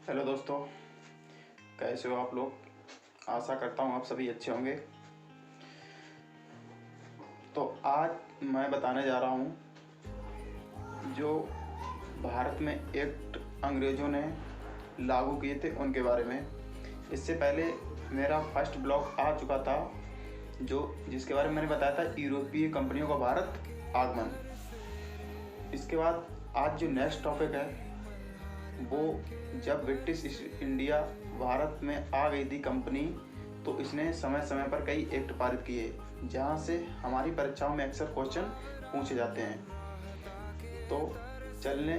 Hello दोस्तों, कैसे हो आप लोग। आशा करता हूँ आप सभी अच्छे होंगे। तो आज मैं बताने जा रहा हूँ जो भारत में एक्ट अंग्रेज़ों ने लागू किए थे उनके बारे में। इससे पहले मेरा फर्स्ट ब्लॉग आ चुका था जिसके बारे में मैंने बताया था यूरोपीय कंपनियों का भारत आगमन। इसके बाद आज जो नेक्स्ट टॉपिक है वो जब ब्रिटिश ईस्ट इंडिया भारत में आ गई थी कंपनी, तो इसने समय समय पर कई एक्ट पारित किए जहाँ से हमारी परीक्षाओं में अक्सर क्वेश्चन पूछे जाते हैं। तो चलने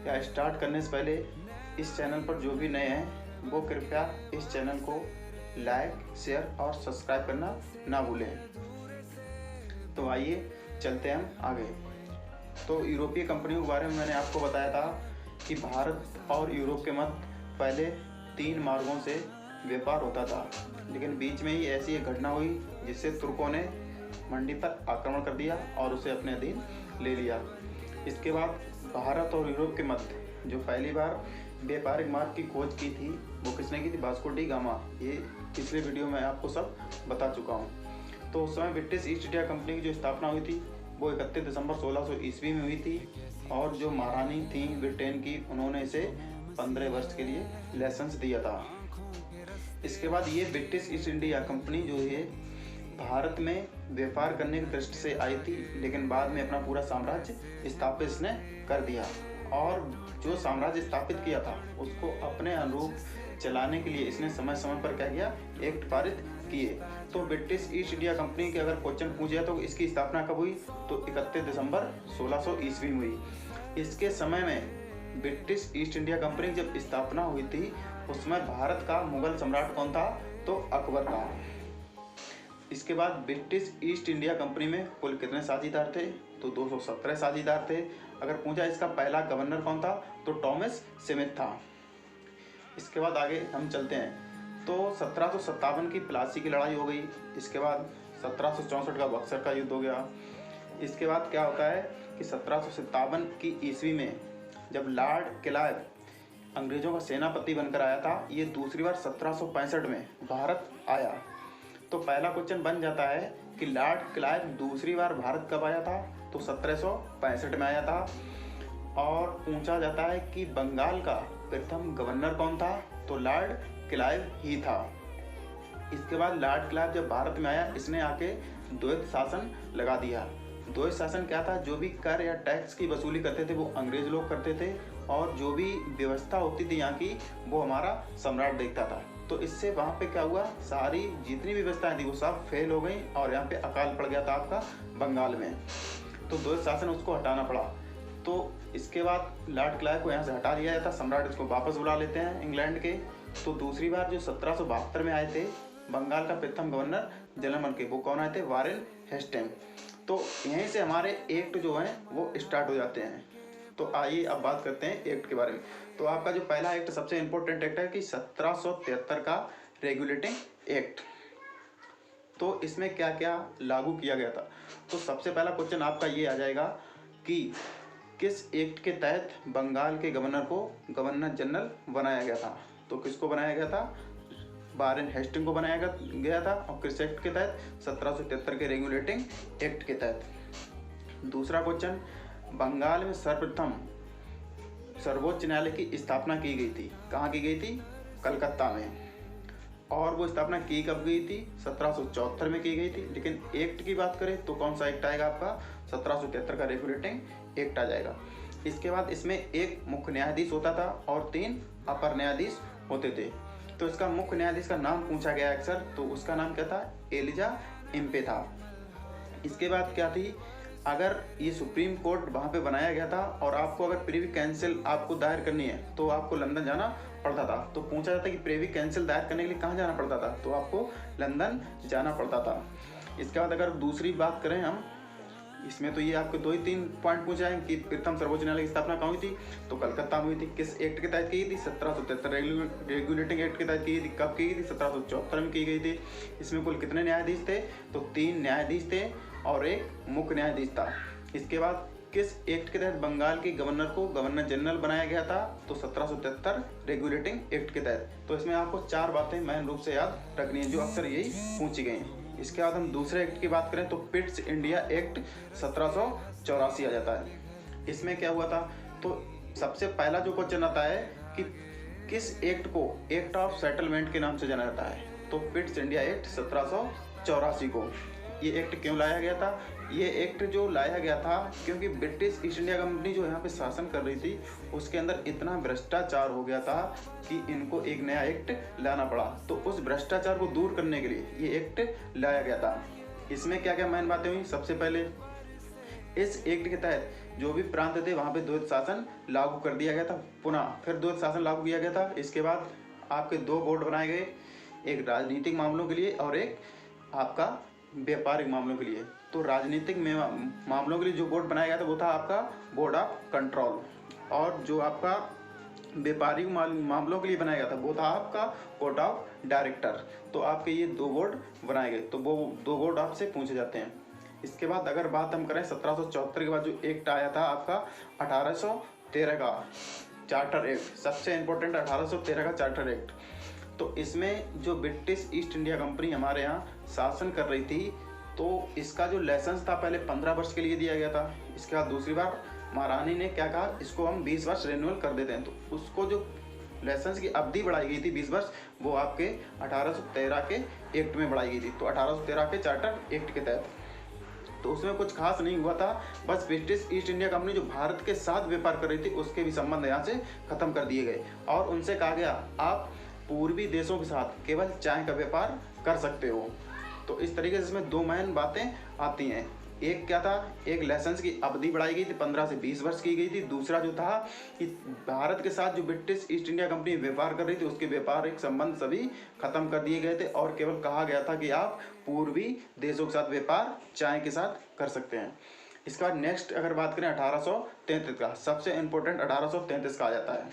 या स्टार्ट करने से पहले इस चैनल पर जो भी नए हैं वो कृपया इस चैनल को लाइक, शेयर और सब्सक्राइब करना ना भूलें। तो आइए चलते हैं हम आगे। तो यूरोपीय कंपनियों के बारे में मैंने आपको बताया था कि भारत और यूरोप के मध्य पहले 3 मार्गों से व्यापार होता था, लेकिन बीच में ही ऐसी एक घटना हुई जिससे तुर्कों ने मंडी पर आक्रमण कर दिया और उसे अपने अधीन ले लिया। इसके बाद भारत और यूरोप के मध्य जो पहली बार व्यापारिक मार्ग की खोज की थी वो किसने की थी? Vasco D gamma. ये पिछले वीडियो में आपको सब बता चुका हूँ। तो उस समय ब्रिटिश ईस्ट इंडिया कंपनी की जो स्थापना हुई थी वो 31 दिसंबर 1600 ईस्वी में हुई थी, और जो महारानी थी ब्रिटेन की उन्होंने इसे 15 वर्ष के लिए लाइसेंस दिया था। इसके बाद ये ब्रिटिश ईस्ट इंडिया कंपनी जो है भारत में व्यापार करने की दृष्टि से आई थी, लेकिन बाद में अपना पूरा साम्राज्य स्थापित इसने कर दिया, और जो साम्राज्य स्थापित किया था उसको अपने अनुरूप चलाने के लिए इसने समय समय पर क्या किया? एक्ट पारित किए। तो ब्रिटिश ईस्ट इंडिया कंपनी के अगर क्वेश्चन पूछे तो इसकी स्थापना कब हुई? तो 31 दिसंबर 1600 ईस्वी में हुई। इसके समय में ब्रिटिश ईस्ट इंडिया कंपनी की जब स्थापना हुई थी उसमें भारत का मुगल सम्राट कौन था? तो अकबर था। इसके बाद ब्रिटिश ईस्ट इंडिया कंपनी में कुल कितने साझेदार थे? तो 217 साझेदार थे। अगर पूछा इसका पहला गवर्नर कौन था? तो थॉमस स्मिथ था। इसके बाद आगे हम चलते हैं। तो 1757 की प्लासी की लड़ाई हो गई। इसके बाद 1764 का बक्सर का युद्ध हो गया। इसके बाद क्या होता है कि 1757 की ईस्वी में जब लॉर्ड क्लाइव अंग्रेज़ों का सेनापति बनकर आया था, ये दूसरी बार 1765 में भारत आया। तो पहला क्वेश्चन बन जाता है कि लॉर्ड क्लाइव दूसरी बार भारत कब आया था? तो 1765 में आया था। और पूछा जाता है कि बंगाल का प्रथम गवर्नर कौन था? तो लॉर्ड क्लाइव ही था। इसके बाद लॉर्ड क्लाइव जब भारत में आया इसने आके द्वैत शासन लगा दिया। द्वैत शासन क्या था? जो भी कर या टैक्स की वसूली करते थे वो अंग्रेज लोग करते थे, और जो भी व्यवस्था होती थी यहाँ की वो हमारा सम्राट देखता था। तो इससे वहाँ पे क्या हुआ? सारी जितनी व्यवस्थाएं थी वो सब फेल हो गई, और यहाँ पे अकाल पड़ गया था आपका बंगाल में। तो द्वैत शासन उसको हटाना पड़ा। तो इसके बाद लॉर्ड क्लाइव को यहाँ से हटा दिया जाता, सम्राट इसको वापस बुला लेते हैं इंग्लैंड के। तो दूसरी बार जो 1772 में आए थे बंगाल का प्रथम गवर्नर जनरल के, वो कौन आए थे? Warren Hastings. तो यहीं से हमारे एक्ट जो हैं वो स्टार्ट हो जाते हैं। तो आइए अब बात करते हैं एक्ट के बारे में। तो आपका जो पहला एक्ट सबसे इम्पोर्टेंट एक्ट है कि 1773 का रेगुलेटिंग एक्ट। तो इसमें क्या क्या लागू किया गया था? तो सबसे पहला क्वेश्चन आपका ये आ जाएगा कि किस एक्ट के तहत बंगाल के गवर्नर को गवर्नर जनरल बनाया गया था? तो किसको बनाया गया था? वारेन हेस्टिंग को बनाया गया था। और किस एक्ट के तहत? 1773 के रेगुलेटिंग एक्ट के तहत। दूसरा क्वेश्चन, बंगाल में सर्वप्रथम सर्वोच्च न्यायालय की स्थापना की गई थी। कहाँ की गई थी? कलकत्ता में। और वो स्थापना की कब गई थी? 1774 में की गई थी। लेकिन एक्ट की बात करें तो कौन सा एक्ट आएगा आपका? 1773 का रेगुलेटिंग एक्ट आ जाएगा। इसके बाद इसमें एक मुख्य न्यायाधीश होता था और 3 अपर न्यायाधीश होते थे। तो इसका मुख्य न्यायाधीश का नाम पूछा गया अक्सर, तो उसका नाम क्या था? एलिजा इम्पे था। इसके बाद क्या थी? अगर ये सुप्रीम कोर्ट वहाँ पे बनाया गया था और आपको अगर प्रिवी कैंसिल आपको दायर करनी है तो आपको लंदन जाना पड़ता था। तो पूछा जाता है कि प्रिवी कैंसिल दायर करने के लिए कहाँ जाना पड़ता था? तो आपको लंदन जाना पड़ता था। इसके बाद अगर दूसरी बात करें हम, इसमें तो ये आपको 2 ही 3 पॉइंट पूछा है कि प्रथम सर्वोच्च न्यायालय की स्थापना कहाँ हुई थी? तो कलकत्ता में हुई थी। किस एक्ट के तहत की गई थी? 1773 रेगुलेटिंग एक्ट के तहत की गई थी। कब की गई थी? 1774 में की गई थी। इसमें कुल कितने न्यायाधीश थे? तो 3 न्यायाधीश थे और एक मुख्य न्यायाधीश था। इसके बाद किस एक्ट के तहत बंगाल के गवर्नर को गवर्नर जनरल बनाया गया था? तो 1773 रेगुलेटिंग एक्ट के तहत। तो इसमें आपको 4 बातें मेन रूप से याद रखनी है जो अक्सर यही पूछी गई हैं। इसके बाद हम दूसरे एक्ट की बात करें तो पिट्स इंडिया एक्ट 1784 आ जाता है। इसमें क्या हुआ था? तो सबसे पहला जो क्वेश्चन आता है कि किस एक्ट को एक्ट ऑफ सेटलमेंट के नाम से जाना जाता है? तो पिट्स इंडिया एक्ट 1784 को। ये एक्ट क्यों लाया गया था? ये एक्ट जो लाया गया था क्योंकि ब्रिटिश ईस्ट इंडिया कंपनी जो यहाँ पे शासन कर रही थी उसके अंदर इतना भ्रष्टाचार हो गया था कि इनको एक नया एक्ट लाना पड़ा। तो उस भ्रष्टाचार को दूर करने के लिए ये एक्ट लाया गया था। इसमें क्या क्या मेन बातें हुई? सबसे पहले इस एक्ट के तहत जो भी प्रांत थे वहाँ पे द्वैत शासन लागू कर दिया गया था। पुनः फिर द्वैत शासन लागू किया गया था। इसके बाद आपके 2 बोर्ड बनाए गए, एक राजनीतिक मामलों के लिए और एक आपका व्यापारिक मामलों के लिए। तो राजनीतिक मामलों के लिए जो बोर्ड बनाया गया था वो था आपका बोर्ड ऑफ कंट्रोल, और जो आपका व्यापारिक मामलों के लिए बनाया गया था वो था आपका बोर्ड ऑफ डायरेक्टर। तो आपके ये 2 बोर्ड बनाए गए, तो वो 2 बोर्ड आपसे पूछे जाते हैं। इसके बाद अगर बात हम करें 1774 के बाद जो एक्ट आया था आपका 1813 का चार्टर एक्ट, सबसे इम्पोर्टेंट 1813 का चार्टर एक्ट। तो इसमें जो ब्रिटिश ईस्ट इंडिया कंपनी हमारे यहाँ शासन कर रही थी तो इसका जो लाइसेंस था पहले 15 वर्ष के लिए दिया गया था। इसके बाद दूसरी बार महारानी ने क्या कहा, इसको हम 20 वर्ष रिन्यूअल कर देते हैं। तो उसको जो लाइसेंस की अवधि बढ़ाई गई थी 20 वर्ष, वो आपके 1813 के एक्ट में बढ़ाई गई थी। तो 1813 के चार्टर एक्ट के तहत तो उसमें कुछ खास नहीं हुआ था, बस ब्रिटिश ईस्ट इंडिया कंपनी जो भारत के साथ व्यापार कर रही थी उसके भी संबंध यहाँ से खत्म कर दिए गए और उनसे कहा गया आप पूर्वी देशों के साथ केवल चाय का व्यापार कर सकते हो। तो इस तरीके से इसमें 2 मेन बातें आती हैं। एक क्या था, एक लाइसेंस की अवधि बढ़ाई गई थी, 15 से 20 वर्ष की गई थी। दूसरा जो था कि भारत के साथ जो ब्रिटिश ईस्ट इंडिया कंपनी व्यापार कर रही थी उसके व्यापारिक संबंध सभी खत्म कर दिए गए थे और केवल कहा गया था कि आप पूर्वी देशों के साथ व्यापार चाय के साथ कर सकते हैं। इसके बाद नेक्स्ट अगर बात करें 1833 का, सबसे इम्पोर्टेंट 1833 का आ जाता है।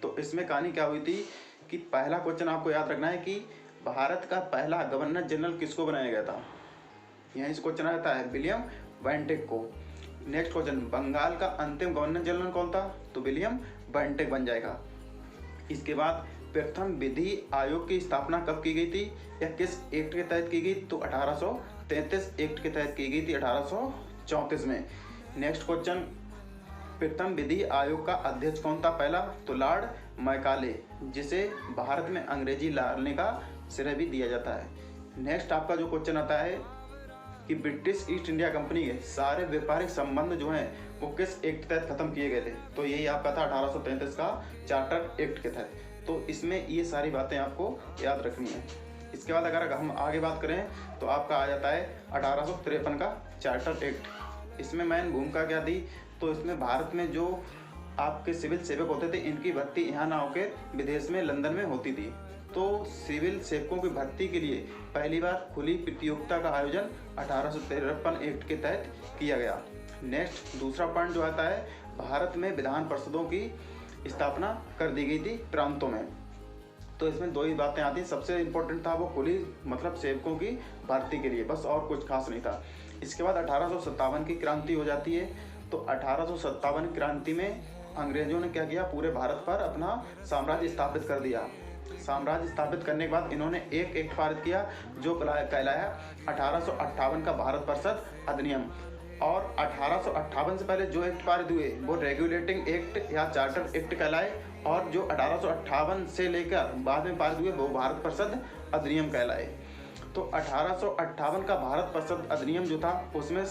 तो इसमें कहानी क्या हुई थी कि पहला क्वेश्चन आपको याद रखना है कि भारत का पहला गवर्नर जनरल किसको बनाया गया था? यहीं से क्वेश्चन आता है विलियम बेंटिक को। नेक्स्ट क्वेश्चन, बंगाल का अंतिम गवर्नर जनरल कौन था? तो विलियम बेंटिक बन जाएगा। इसके बाद प्रथम विधि आयोग की स्थापना कब की गई थी या किस एक्ट के तहत की गई? तो 1833 एक्ट के तहत की गई थी 1834 में। नेक्स्ट क्वेश्चन, प्रथम विधि आयोग का अध्यक्ष कौन था? पहला तो लॉर्ड मैकाले, जिसे भारत में अंग्रेजी लाने का श्रेय भी दिया जाता है। नेक्स्ट आपका जो क्वेश्चन आता है कि ब्रिटिश ईस्ट इंडिया कंपनी के सारे व्यापारिक संबंध जो हैं वो किस एक्ट के तहत खत्म किए गए थे? तो यही आपका था 1833 का चार्टर एक्ट के तहत। तो इसमें ये सारी बातें आपको याद रखनी है। इसके बाद अगर हम आगे बात करें तो आपका आ जाता है 1853 का चार्टर एक्ट। इसमें मेन भूमिका क्या थी? तो इसमें भारत में जो आपके सिविल सेवक होते थे इनकी भर्ती यहाँ ना होकर विदेश में लंदन में होती थी। तो सिविल सेवकों की भर्ती के लिए पहली बार खुली प्रतियोगिता का आयोजन 1853 एक्ट के तहत किया गया। नेक्स्ट दूसरा पॉइंट जो आता है, भारत में विधान परिषदों की स्थापना कर दी गई थी प्रांतों में। तो इसमें 2 ही बातें आती हैं। सबसे इम्पोर्टेंट था वो खुली मतलब सेवकों की भर्ती के लिए, बस और कुछ खास नहीं था। इसके बाद 1857 की क्रांति हो जाती है। तो 1857 क्रांति में अंग्रेजों ने क्या किया, पूरे भारत पर अपना साम्राज्य स्थापित कर दिया। साम्राज्य स्थापित करने के बाद इन्होंने एक एक्ट पारित किया जो कहलाया 1858 का भारत परिषद अधिनियम। और 1858 से पहले जो एक्ट पारित हुए वो रेगुलेटिंग एक्ट या चार्टर एक्ट कहलाए, और जो 1858 से लेकर बाद में पारित हुए वो भारत परिषद अधिनियम कहलाए। तो 1858 का भारत परिषद अधिनियम जो था उसमें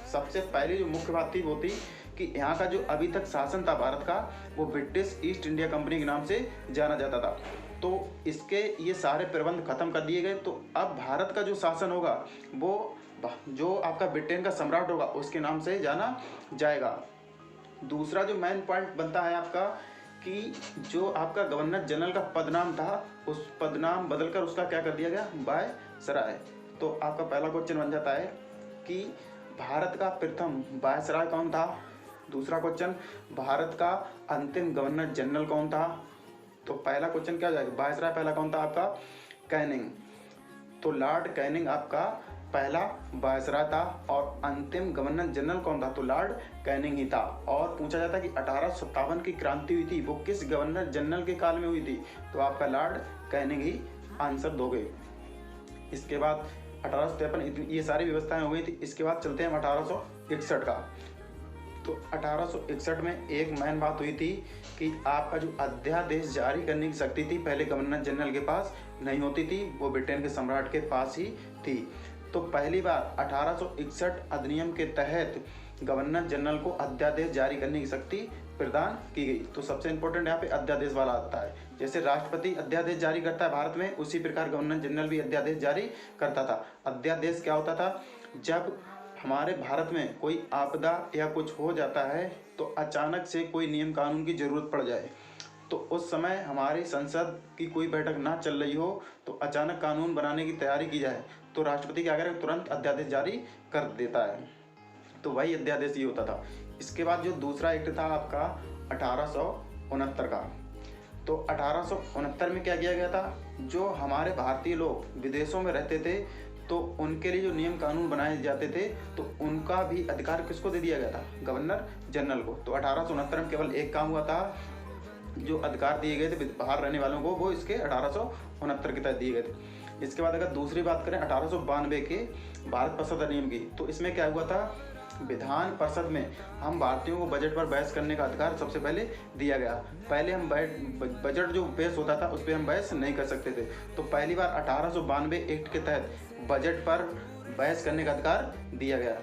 सबसे पहली जो मुख्य बात थी वो थी कि यहाँ का जो अभी तक शासन था भारत का वो ब्रिटिश ईस्ट इंडिया कंपनी के नाम से जाना जाता था। तो इसके ये सारे प्रबंध खत्म कर दिए गए। तो अब भारत का जो शासन होगा वो जो आपका ब्रिटेन का सम्राट होगा उसके नाम से जाना जाएगा। दूसरा जो मेन पॉइंट बनता है आपका कि जो आपका गवर्नर जनरल का पदनाम था उस पदनाम बदलकर उसका क्या कर दिया गया, वायसराय। तो आपका पहला क्वेश्चन बन जाता है कि भारत का प्रथम वायसराय कौन था। दूसरा क्वेश्चन, भारत का अंतिम गवर्नर जनरल कौन था। तो पहला क्वेश्चन क्या हो जाएगा, वायसराय पहला कौन था आपका, कैनिंग। तो लॉर्ड कैनिंग आपका पहला वायसराय था और अंतिम गवर्नर जनरल कौन था? तो लॉर्ड कैनिंग ही था। और पूछा जाता कि 1857 की क्रांति हुई थी वो किस गवर्नर जनरल के काल में हुई थी? तो आपका लॉर्ड कैनिंग ही आंसर दोगे। इसके बाद 1853 ये सारी व्यवस्थाएं हो गई थी। इसके बाद चलते हैं 1861 का। तो 1861 में एक मेन बात हुई थी कि आपका जो अध्यादेश जारी करने की शक्ति थी पहले गवर्नर जनरल के पास नहीं होती थी, वो ब्रिटेन के सम्राट के पास ही थी। तो पहली बार 1861 अधिनियम के तहत गवर्नर जनरल को अध्यादेश जारी करने की शक्ति प्रदान की गई। तो सबसे इंपॉर्टेंट यहाँ पे अध्यादेश वाला आता है। जैसे राष्ट्रपति अध्यादेश जारी करता है भारत में, उसी प्रकार गवर्नर जनरल भी अध्यादेश जारी करता था। अध्यादेश क्या होता था? जब हमारे भारत में कोई आपदा या कुछ हो जाता है तो अचानक से कोई नियम कानून की जरूरत पड़ जाए, तो उस समय हमारी संसद की कोई बैठक ना चल रही हो तो अचानक कानून बनाने की तैयारी की जाए तो राष्ट्रपति क्या करेगा? तुरंत अध्यादेश जारी कर देता है। तो वही अध्यादेश ये होता था। इसके बाद जो दूसरा एक्ट था आपका 1869 का। तो 1869 में क्या किया गया था? जो हमारे भारतीय लोग विदेशों में रहते थे तो उनके लिए जो नियम कानून बनाए जाते थे तो उनका भी अधिकार किसको दे दिया गया था? गवर्नर जनरल को। तो 1869 में केवल एक काम हुआ था, जो अधिकार दिए गए थे बाहर रहने वालों को वो इसके 1869 के तहत दिए गए थे। इसके बाद अगर दूसरी बात करें 1892 के भारत परिषद अधिनियम की, तो इसमें क्या हुआ था? विधान परिषद में हम भारतीयों को बजट पर बहस करने का अधिकार सबसे पहले दिया गया। पहले हम बजट जो पेश होता था उस पर हम बहस नहीं कर सकते थे। तो पहली बार 1892 एक्ट के तहत बजट पर बहस करने का अधिकार दिया गया।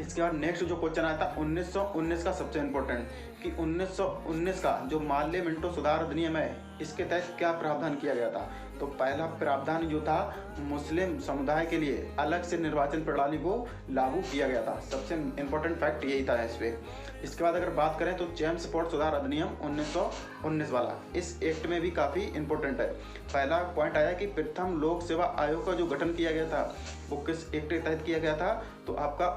इसके बाद नेक्स्ट जो क्वेश्चन आया था 1919 का, सबसे इम्पोर्टेंट कि 1919 का जो माल्य मिंटो सुधार अधिनियम है इसके तहत क्या प्रावधान किया गया था? तो पहला प्रावधान जो था मुस्लिम समुदाय के लिए अलग से निर्वाचन प्रणाली को लागू किया गया था। सबसे इम्पोर्टेंट फैक्ट यही था इस पे। इसके बाद अगर बात करें तो जेम्स पोर्ट सुधार अधिनियम 1919 वाला, इस एक्ट में भी काफ़ी इम्पोर्टेंट है। पहला पॉइंट आया कि प्रथम लोक सेवा आयोग का जो गठन किया गया था वो किस एक्ट के तहत किया गया था? तो आपका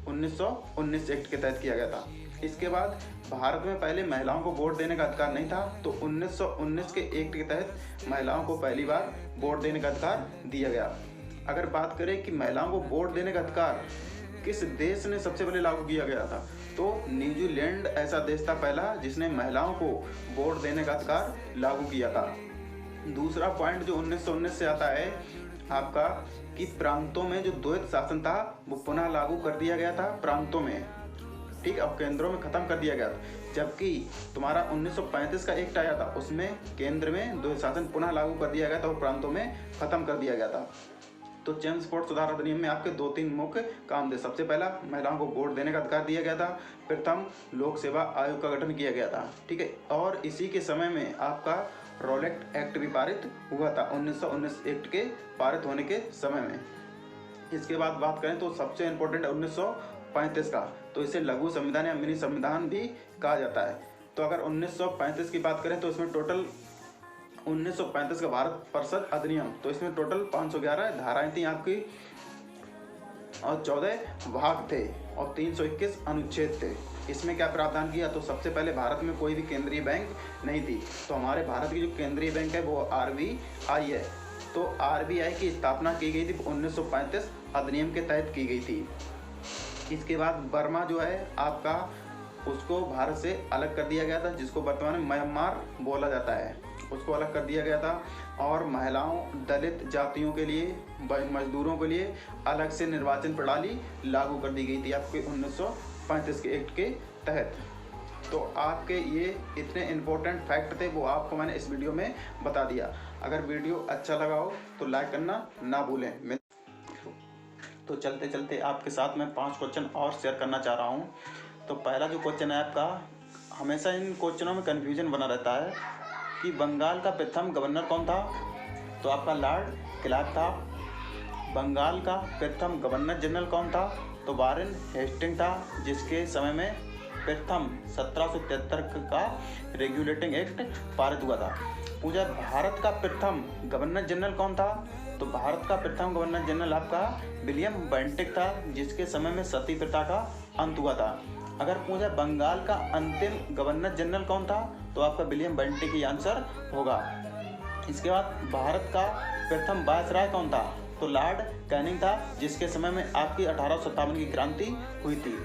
1919 एक्ट के तहत किया गया था। इसके बाद भारत में पहले महिलाओं को वोट देने का अधिकार नहीं था, तो 1919 के एक्ट के तहत महिलाओं को पहली बार वोट देने का अधिकार दिया गया। अगर बात करें कि महिलाओं को वोट देने का अधिकार किस देश ने सबसे पहले लागू किया गया था, तो न्यूजीलैंड ऐसा देश था पहला जिसने महिलाओं को वोट देने का अधिकार लागू किया था। दूसरा पॉइंट जो 1919 से आता है आपका कि प्रांतों में जो द्वैत शासन था वो पुनः लागू कर दिया गया था प्रांतों में, ठीक है, और केंद्रों में खत्म कर दिया गया था। जबकि तुम्हारा 1935 का एक्ट आया था उसमें केंद्र में द्वैत शासन पुनः लागू कर दिया गया था और प्रांतों में खत्म कर दिया गया था। तो जेम्स पोर्ट सुधार अधिनियम में आपके 2-3 मुख्य काम थे। सबसे पहला महिलाओं को वोट देने का अधिकार दिया गया था, प्रथम लोक सेवा आयोग का गठन किया गया था, ठीक है, और इसी के समय में आपका रॉलेट एक्ट भी पारित हुआ था 1919 एक्ट के पारित होने के समय में। इसके बाद बात करें तो सबसे इम्पोर्टेंट है 1935 का, तो इसे लघु संविधान या मिनी संविधान भी कहा जाता है। तो अगर 1935 की बात करें तो इसमें टोटल 1935 का भारत परिषद अधिनियम, तो इसमें टोटल 511 धाराएं थी आपकी और 14 भाग थे और 321 अनुच्छेद थे। इसमें क्या प्रावधान किया? तो सबसे पहले भारत में कोई भी केंद्रीय बैंक नहीं थी, तो हमारे भारत की जो केंद्रीय बैंक है वो RBI है। तो RBI की स्थापना की गई थी 1935 अधिनियम के तहत की गई थी। इसके बाद बर्मा जो है आपका उसको भारत से अलग कर दिया गया था, जिसको वर्तमान में म्यांमार बोला जाता है, उसको अलग कर दिया गया था। और महिलाओं, दलित जातियों के लिए, मजदूरों के लिए अलग से निर्वाचन प्रणाली लागू कर दी गई थी आपके 1935 के एक्ट के तहत। तो आपके ये इतने इम्पोर्टेंट फैक्ट थे वो आपको मैंने इस वीडियो में बता दिया। अगर वीडियो अच्छा लगा हो तो लाइक करना ना भूलें। तो चलते चलते आपके साथ मैं 5 क्वेश्चन और शेयर करना चाह रहा हूँ। तो पहला जो क्वेश्चन है आपका, हमेशा इन क्वेश्चनों में कन्फ्यूजन बना रहता है कि बंगाल का प्रथम गवर्नर कौन था? तो आपका लॉर्ड क्लाइव था। बंगाल का प्रथम गवर्नर जनरल कौन था? तो वारेन हेस्टिंग था, जिसके समय में प्रथम 1773 का रेगुलेटिंग एक्ट पारित हुआ था। पूछा भारत का प्रथम गवर्नर जनरल कौन था? तो भारत का प्रथम गवर्नर जनरल आपका विलियम बेंटिक था, जिसके समय में सती प्रथा का अंत हुआ था। अगर पूछा बंगाल का अंतिम गवर्नर जनरल कौन था? तो आपका विलियम बेंटिक ही आंसर होगा। इसके बाद भारत का प्रथम वायसराय कौन था? तो लॉर्ड कैनिंग था, जिसके समय में आपकी 1857 की क्रांति हुई थी।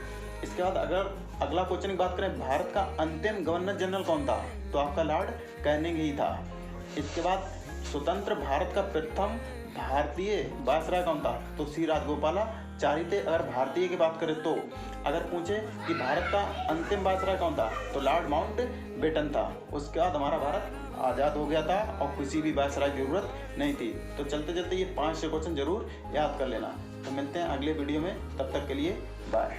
इसके बाद अगर अगला क्वेश्चन की बात करें, भारत का अंतिम गवर्नर जनरल कौन था, तो आपका लॉर्ड कैनिंग ही था। इसके बाद स्वतंत्र भारत का प्रथम भारतीय वायसराय कौन था, तो सी राजगोपालाचारी थे। अगर भारतीय की बात करें तो अगर पूछे कि भारत का अंतिम वायसराय कौन था, तो लॉर्ड माउंटबेटन था। उसके बाद हमारा भारत आज़ाद हो गया था और किसी भी वायसराय की जरूरत नहीं थी। तो चलते चलते ये 5 क्वेश्चन जरूर याद कर लेना। तो मिलते हैं अगले वीडियो में, तब तक के लिए बाय।